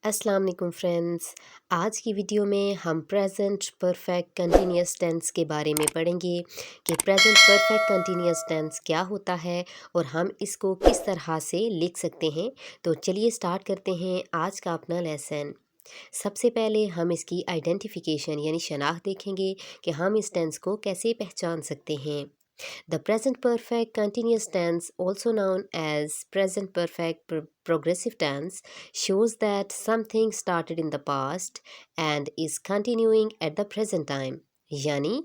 अस्सलाम वालेकुम फ्रेंड्स। आज की वीडियो में हम प्रेजेंट परफेक्ट कंटिन्यूअस टेंस के बारे में पढ़ेंगे कि प्रेजेंट परफेक्ट कंटिन्यूअस टेंस क्या होता है और हम इसको किस तरह से लिख सकते हैं। तो चलिए स्टार्ट करते हैं आज का अपना लेसन। सबसे पहले हम इसकी आइडेंटिफिकेशन यानी शनाख्त देखेंगे कि हम इस टेंस को कैसे पहचान सकते हैं। The present perfect continuous tense, also known as present perfect progressive tense, shows that something started in the past and is continuing at the present time. यानी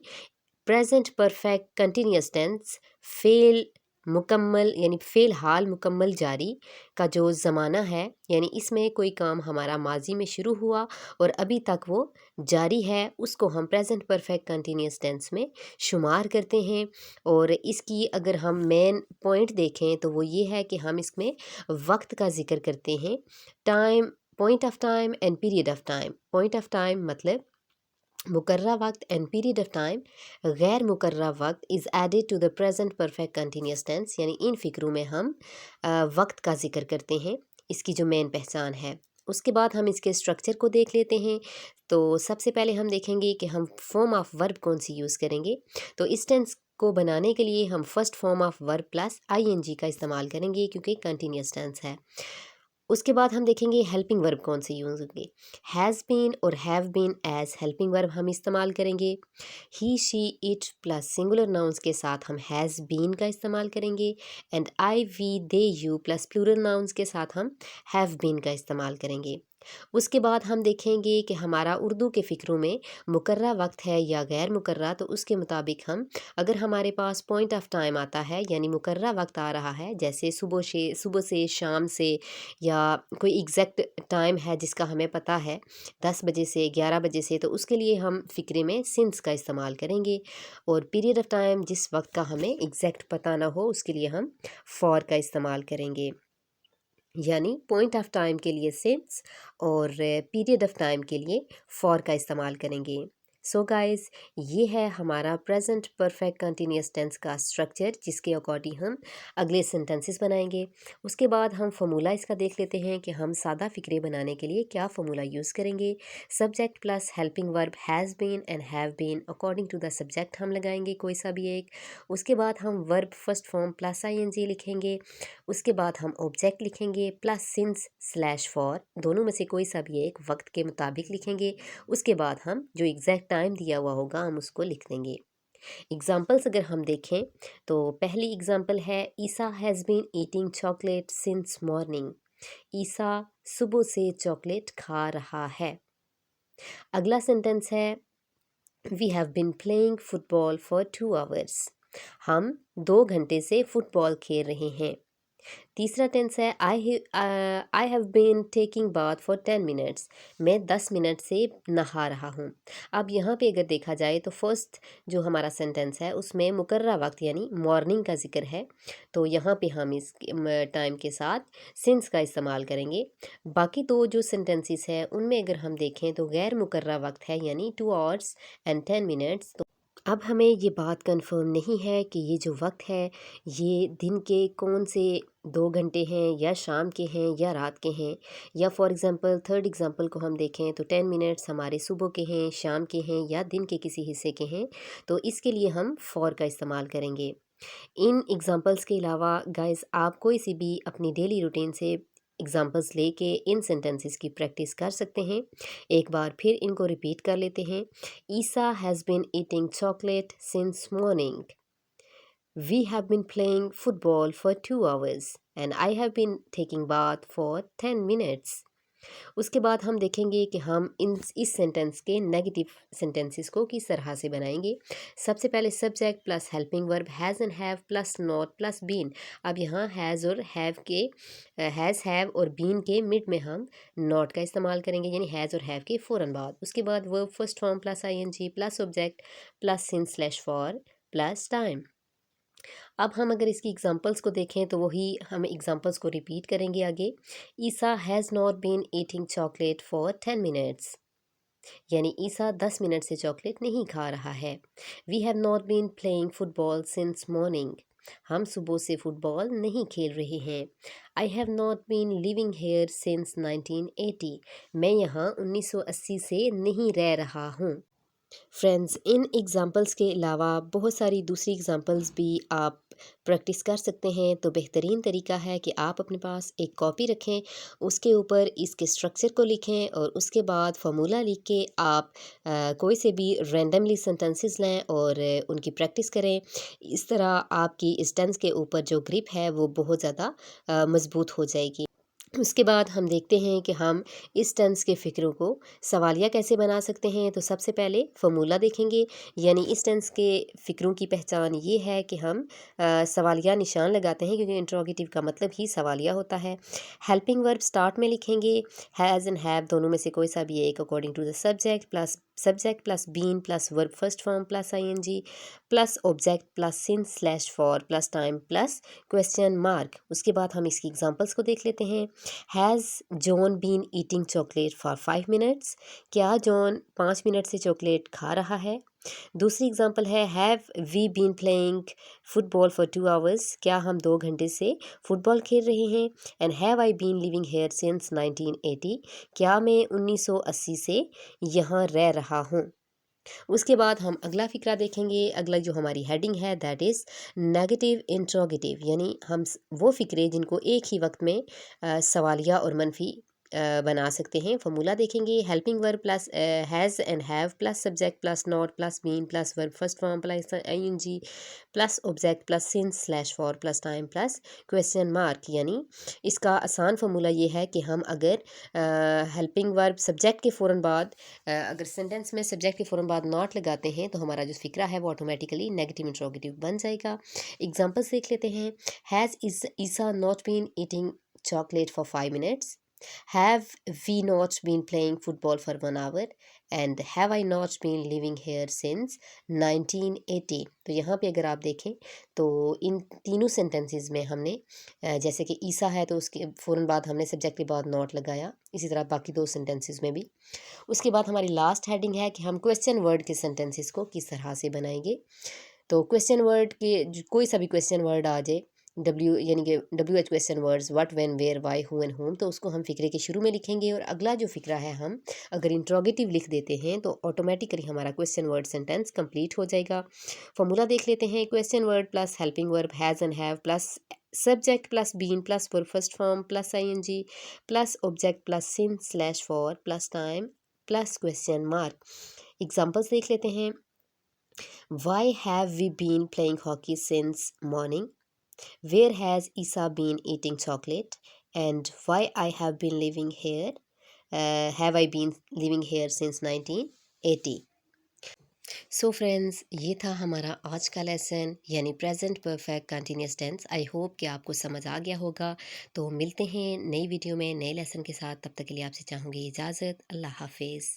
प्रेजेंट परफेक्ट कंटिन्यूस टेंस फेल मुकम्मल यानी fail हाल मुकम्मल जारी का जो ज़माना है, यानी इसमें कोई काम हमारा माजी में शुरू हुआ और अभी तक वो जारी है, उसको हम प्रेजेंट परफेक्ट कंटिन्यूस टेंस में शुमार करते हैं। और इसकी अगर हम मेन पॉइंट देखें तो वो ये है कि हम इसमें वक्त का ज़िक्र करते हैं। Time, point of time and period of time. Point of time मतलब मुकर्रा वक्त एंड पीरियड ऑफ टाइम गैर मुकर्रा वक्त is added to the present perfect continuous tense, यानी इन फ़िक्रों में हम वक्त का जिक्र करते हैं। इसकी जो मेन पहचान है, उसके बाद हम इसके स्ट्रक्चर को देख लेते हैं। तो सबसे पहले हम देखेंगे कि हम फॉर्म ऑफ वर्ब कौन सी यूज़ करेंगे। तो इस टेंस को बनाने के लिए हम first form of verb plus ING का इस्तेमाल करेंगे क्योंकि कंटिन्यूस टेंस है। उसके बाद हम देखेंगे हेल्पिंग वर्ब कौन से यूज़ होंगे। हैज़ बीन और have been as helping verb हम इस्तेमाल करेंगे। He she it plus singular nouns के साथ हम हैज़ बीन का इस्तेमाल करेंगे। And I we they you plus plural nouns के साथ हम हैव बीन का इस्तेमाल करेंगे। उसके बाद हम देखेंगे कि हमारा उर्दू के फ़िक्रों में मुकर्रा वक्त है या गैर मुकर्रा, तो उसके मुताबिक हम अगर हमारे पास पॉइंट ऑफ टाइम आता है यानी मुकर्रा वक्त आ रहा है, जैसे सुबह से शाम से, या कोई एग्जैक्ट टाइम है जिसका हमें पता है 10 बजे से 11 बजे से, तो उसके लिए हम फ़िक्रे में सिंस का इस्तेमाल करेंगे। और पीरियड ऑफ टाइम जिस वक्त का हमें एग्जैक्ट पता ना हो उसके लिए हम फॉर का इस्तेमाल करेंगे। यानी पॉइंट ऑफ टाइम के लिए सिंस और पीरियड ऑफ टाइम के लिए फॉर का इस्तेमाल करेंगे। सो गाइस, ये है हमारा प्रेजेंट परफेक्ट कंटिन्यूअस टेंस का स्ट्रक्चर, जिसके अकॉर्डिंग हम अगले सेंटेंसेस बनाएंगे। उसके बाद हम फार्मूला इसका देख लेते हैं कि हम सादा फ़िक्रे बनाने के लिए क्या फार्मूला यूज़ करेंगे। Subject plus helping verb has been and have been according to the subject हम लगाएंगे कोई सा भी एक। उसके बाद हम verb first form plus ING लिखेंगे। उसके बाद हम ऑब्जेक्ट लिखेंगे प्लस सिंस स्लैश फॉर, दोनों में से कोई सा भी एक वक्त के मुताबिक लिखेंगे। उसके बाद हम जो एग्जैक्ट टाइम दिया हुआ होगा हम उसको लिख देंगे। एग्जाम्पल्स अगर हम देखें तो पहली एग्जाम्पल है Isa has been eating chocolate since morning. Isa सुबह से चॉकलेट खा रहा है। अगला सेंटेंस है we have been playing football for 2 hours. हम 2 घंटे से फुटबॉल खेल रहे हैं। तीसरा टेंस है I have been taking bath for 10 minutes. मैं 10 मिनट से नहा रहा हूँ। अब यहाँ पे अगर देखा जाए तो फर्स्ट जो हमारा सेंटेंस है उसमें मुकर्रा वक्त यानी मॉर्निंग का जिक्र है, तो यहाँ पे हम इस टाइम के साथ सिंस का इस्तेमाल करेंगे। बाकी दो जो सेंटेंसेस है उनमें अगर हम देखें तो गैर मुकर्रा वक्त है यानी 2 आवर्स एंड 10 मिनट्स। अब हमें ये बात कंफर्म नहीं है कि ये जो वक्त है ये दिन के कौन से 2 घंटे हैं या शाम के हैं या रात के हैं। या फॉर एग्ज़ाम्पल थर्ड एग्ज़ाम्पल को हम देखें तो 10 मिनट्स हमारे सुबह के हैं, शाम के हैं या दिन के किसी हिस्से के हैं, तो इसके लिए हम फॉर का इस्तेमाल करेंगे। इन एग्ज़ाम्पल्स के अलावा गाइस आप कोई सी भी अपनी डेली रूटीन से एग्ज़ाम्पल्स लेके इन सेंटेंसेस की प्रैक्टिस कर सकते हैं। एक बार फिर इनको रिपीट कर लेते हैं। Isa has been eating chocolate since morning. We have been playing football for 2 hours and I have been taking bath for 10 minutes. उसके बाद हम देखेंगे कि हम इस सेंटेंस के नेगेटिव सेंटेंसेस को किस तरह से बनाएंगे। सबसे पहले subject plus helping verb has and have plus not plus been. अब यहाँ हैज़ और हैव के हैज़ हैव और बीन के मिड में हम नॉट का इस्तेमाल करेंगे, यानी हैज़ और हैव के फ़ौरन बाद। उसके बाद verb first form plus ING plus object plus since slash for plus time. अब हम अगर इसकी एग्जांपल्स को देखें तो वही हम एग्जांपल्स को रिपीट करेंगे आगे। Isa has not been eating chocolate for 10 minutes, यानी ईसा 10 मिनट से चॉकलेट नहीं खा रहा है। We have not been playing football since morning. हम सुबह से फुटबॉल नहीं खेल रहे हैं। I have not been living here since 1980। मैं यहाँ 1980 से नहीं रह रहा हूँ। फ्रेंड्स, इन एग्ज़ाम्पल्स के अलावा बहुत सारी दूसरी एग्ज़ाम्पल्स भी आप प्रैक्टिस कर सकते हैं। तो बेहतरीन तरीका है कि आप अपने पास एक कॉपी रखें, उसके ऊपर इसके स्ट्रक्चर को लिखें और उसके बाद फार्मूला लिख के आप कोई से भी रैंडमली सेंटेंसेस लें और उनकी प्रैक्टिस करें। इस तरह आपकी इस टेंस के ऊपर जो ग्रिप है वो बहुत ज़्यादा मज़बूत हो जाएगी। उसके बाद हम देखते हैं कि हम इस टेंस के फ़िक्रों को सवालिया कैसे बना सकते हैं। तो सबसे पहले फ़ॉर्मूला देखेंगे, यानी इस टेंस के फ़िक्रों की पहचान ये है कि हम सवालिया निशान लगाते हैं, क्योंकि इंट्रोगेटिव का मतलब ही सवालिया होता है। हेल्पिंग वर्ब स्टार्ट में लिखेंगे, हैज़ एंड हैव दोनों में से कोई सा भी एक according to the subject plus been plus verb first form plus ING plus object plus since slash for plus time plus question mark. उसके बाद हम इसकी एग्जांपल्स को देख लेते हैं। Has John been eating chocolate for 5 minutes. क्या John 5 minute से चॉकलेट खा रहा है। दूसरी एग्जांपल है, have we been playing football for 2 hours. क्या हम 2 घंटे से फुटबॉल खेल रहे हैं। And have I been living here since 1980। क्या मैं 1980 से यहाँ रह रहा हूँ। उसके बाद हम अगला फ़िक्रा देखेंगे। अगला जो हमारी हेडिंग है दैट इज़ नेगेटिव इंट्रोगेटिव, यानी हम वो फ़िक्रे जिनको एक ही वक्त में सवालिया और मनफी बना सकते हैं। फॉर्मूला देखेंगे, helping verb plus has and have plus subject plus not plus been plus verb first form plus ING plus object plus since slash for plus time plus question mark. यानी इसका आसान फार्मूला ये है कि हम अगर helping verb subject के फ़ौरन बाद अगर सेंटेंस में सब्जेक्ट के फ़ौरन बाद नॉट लगाते हैं तो हमारा जो फ़िक्रा है वो ऑटोमेटिकली नेगेटिव इंट्रोगेटिव बन जाएगा। एग्जांपल्स देख लेते हैं। Has is Isa not been eating chocolate for 5 minutes. Have we not been playing football for 1 hour. And have I not been living here since 1980। तो यहाँ पे अगर आप देखें तो इन तीनों सेंटेंसेस में हमने जैसे कि ईसा है तो उसके फ़ौरन बाद हमने सब्जेक्ट के बाद नॉट लगाया, इसी तरह बाकी दो सेंटेंसेस में भी। उसके बाद हमारी लास्ट हेडिंग है कि हम क्वेश्चन वर्ड के सेंटेंसेस को किस तरह से बनाएंगे। तो क्वेश्चन वर्ड के कोई सा भी क्वेश्चन वर्ड आ जाए, डब्ल्यू यानी कि WH question words what when where why who and whom, तो उसको हम फ़िक्रे के शुरू में लिखेंगे। और अगला जो फ़िक्रा है हम अगर इंट्रोगेटिव लिख देते हैं तो ऑटोमेटिकली हमारा क्वेश्चन वर्ड सेंटेंस कंप्लीट हो जाएगा। फॉर्मूला देख लेते हैं। Question word plus helping verb has and have plus subject plus been plus verb first form plus ING plus object plus since slash for plus time plus question mark. Examples देख लेते हैं। Why have we been playing hockey since morning. Where has Isa been eating chocolate. And why I have been living here have I been living here since 1980। So friends, ये था हमारा आज का lesson, यानी present perfect continuous tense. I hope कि आपको समझ आ गया होगा। तो मिलते हैं नई वीडियो में नए लेसन के साथ। तब तक के लिए आपसे चाहूँगी इजाज़त। अल्लाह हाफिज़।